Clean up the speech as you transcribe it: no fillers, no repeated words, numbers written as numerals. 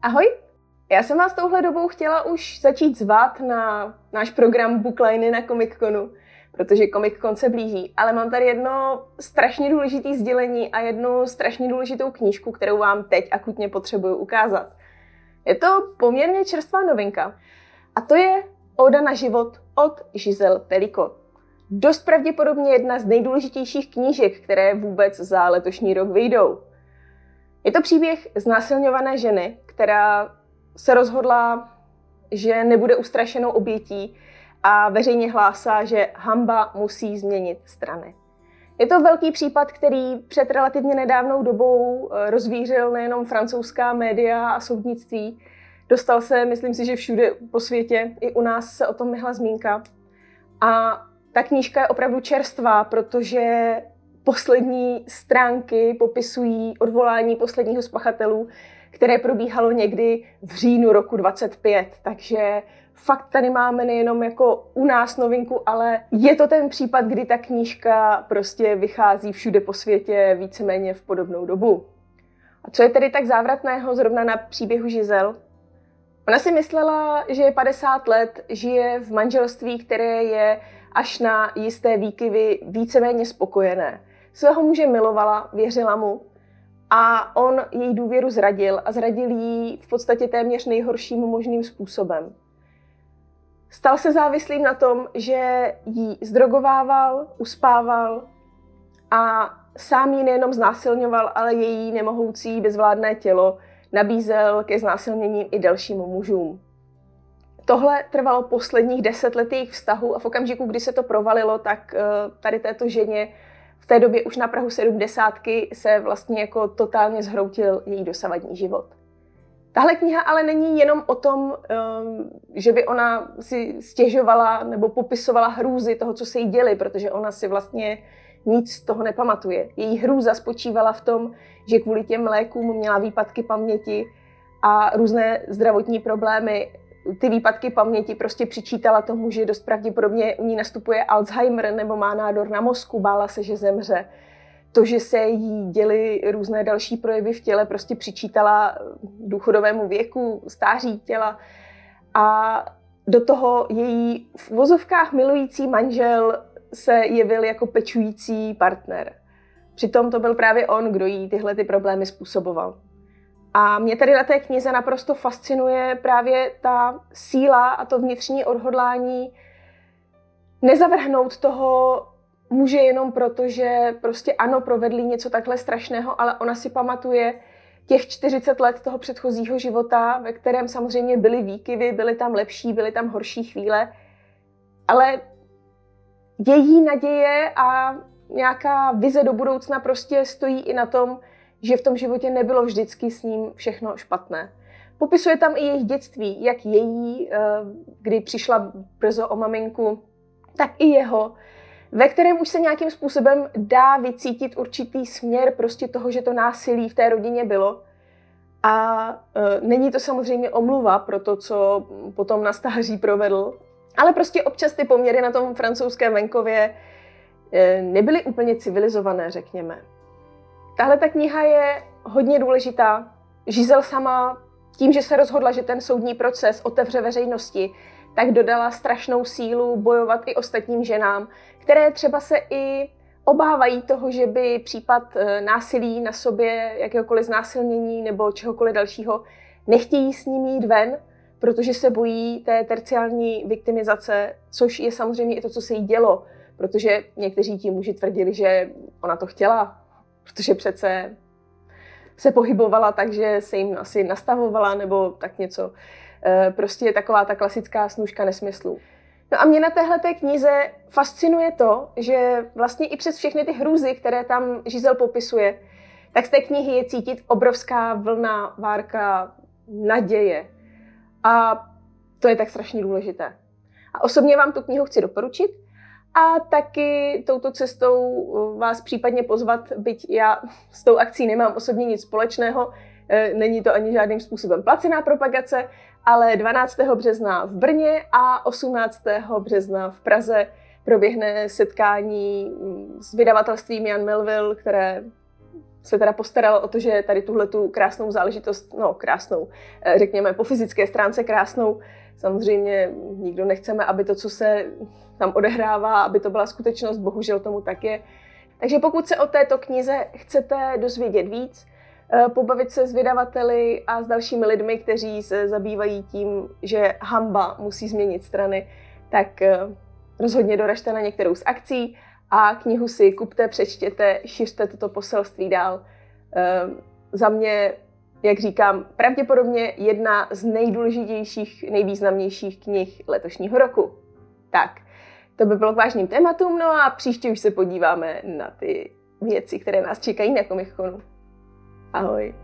Ahoj, já jsem vás touhle dobou chtěla už začít zvát na náš program Bookliny na Comic-Conu, protože Comic-Con se blíží, ale mám tady jedno strašně důležité sdělení a jednu strašně důležitou knížku, kterou vám teď akutně potřebuju ukázat. Je to poměrně čerstvá novinka a to je Oda na život od Giselle Pelicot. Dost pravděpodobně jedna z nejdůležitějších knížek, které vůbec za letošní rok vyjdou. Je to příběh znásilňované ženy, která se rozhodla, že nebude ustrašenou obětí a veřejně hlásá, že hanba musí změnit strany. Je to velký případ, který před relativně nedávnou dobou rozvířil nejenom francouzská média a soudnictví. Dostal se, myslím si, že všude po světě, i u nás se o tom myhla zmínka. A ta knížka je opravdu čerstvá, protože poslední stránky popisují odvolání posledního z pachatelů, které probíhalo někdy v říjnu roku 2025. Takže fakt tady máme nejenom jako u nás novinku, ale je to ten případ, kdy ta knížka prostě vychází všude po světě víceméně v podobnou dobu. A co je tedy tak závratného zrovna na příběhu Giselle? Ona si myslela, že je 50 let, žije v manželství, které je až na jisté výkyvy víceméně spokojené. Svého muže milovala, věřila mu a on její důvěru zradil a zradil jí v podstatě téměř nejhorším možným způsobem. Stal se závislým na tom, že jí zdrogovával, uspával a sám ji nejenom znásilňoval, ale její nemohoucí bezvládné tělo nabízel ke znásilněním i dalším mužům. Tohle trvalo posledních 10 let jejich vztahu a v okamžiku, kdy se to provalilo, tak tady této ženě v té době už na prahu 70 se vlastně jako totálně zhroutil její dosavadní život. Tahle kniha ale není jenom o tom, že by ona si stěžovala nebo popisovala hrůzy toho, co se jí děli, protože ona si vlastně nic z toho nepamatuje. Její hrůza spočívala v tom, že kvůli těm lékům měla výpadky paměti a různé zdravotní problémy. Ty výpadky paměti prostě přičítala tomu, že dost pravděpodobně u ní nastupuje Alzheimer nebo má nádor na mozku, bála se, že zemře. To, že se jí děly různé další projevy v těle, prostě přičítala důchodovému věku, stáří těla. A do toho její v vozovkách milující manžel se jevil jako pečující partner. Přitom to byl právě on, kdo jí tyhle ty problémy způsoboval. A mě tady na té knize naprosto fascinuje právě ta síla a to vnitřní odhodlání nezavrhnout toho muže jenom proto, že prostě ano, provedli něco takhle strašného, ale ona si pamatuje těch 40 let toho předchozího života, ve kterém samozřejmě byly výkyvy, byly tam lepší, byly tam horší chvíle, ale její naděje a nějaká vize do budoucna prostě stojí i na tom, že v tom životě nebylo vždycky s ním všechno špatné. Popisuje tam i jejich dětství, jak její, kdy přišla brzo o maminku, tak i jeho, ve kterém už se nějakým způsobem dá vycítit určitý směr prostě toho, že to násilí v té rodině bylo. A není to samozřejmě omluva pro to, co potom na stáří provedl, ale prostě občas ty poměry na tom francouzském venkově nebyly úplně civilizované, řekněme. Tahle ta kniha je hodně důležitá. Giselle sama tím, že se rozhodla, že ten soudní proces otevře veřejnosti, tak dodala strašnou sílu bojovat i ostatním ženám, které třeba se i obávají toho, že by případ násilí na sobě, jakéhokoliv znásilnění nebo čehokoliv dalšího, nechtějí s ním jít ven, protože se bojí té terciální viktimizace, což je samozřejmě i to, co se jí dělo, protože někteří ti muži tvrdili, že ona to chtěla, protože přece se pohybovala tak, že se jim asi nastavovala nebo tak něco. Prostě taková ta klasická snůška nesmyslů. No a mě na téhleté knize fascinuje to, že vlastně i přes všechny ty hrůzy, které tam Giselle popisuje, tak z té knihy je cítit obrovská vlna, várka, naděje. A to je tak strašně důležité. A osobně vám tu knihu chci doporučit a taky touto cestou vás případně pozvat, byť já s tou akcí nemám osobně nic společného, není to ani žádným způsobem placená propagace, ale 12. března v Brně a 18. března v Praze proběhne setkání s vydavatelstvím Jan Melville, které se teda postaralo o to, že tady tuhletu krásnou záležitost, no krásnou, řekněme po fyzické stránce krásnou, samozřejmě nikdo nechceme, aby to, co se tam odehrává, aby to byla skutečnost, bohužel tomu tak je. Takže pokud se o této knize chcete dozvědět víc, pobavit se s vydavateli a s dalšími lidmi, kteří se zabývají tím, že hanba musí změnit strany, tak rozhodně doražte na některou z akcí a knihu si kupte, přečtěte, šiřte toto poselství dál. Za mě, jak říkám, pravděpodobně jedna z nejdůležitějších, nejvýznamnějších knih letošního roku. Tak, to by bylo k vážným tématům, no a příště už se podíváme na ty věci, které nás čekají na Comic Conu. Ahoj.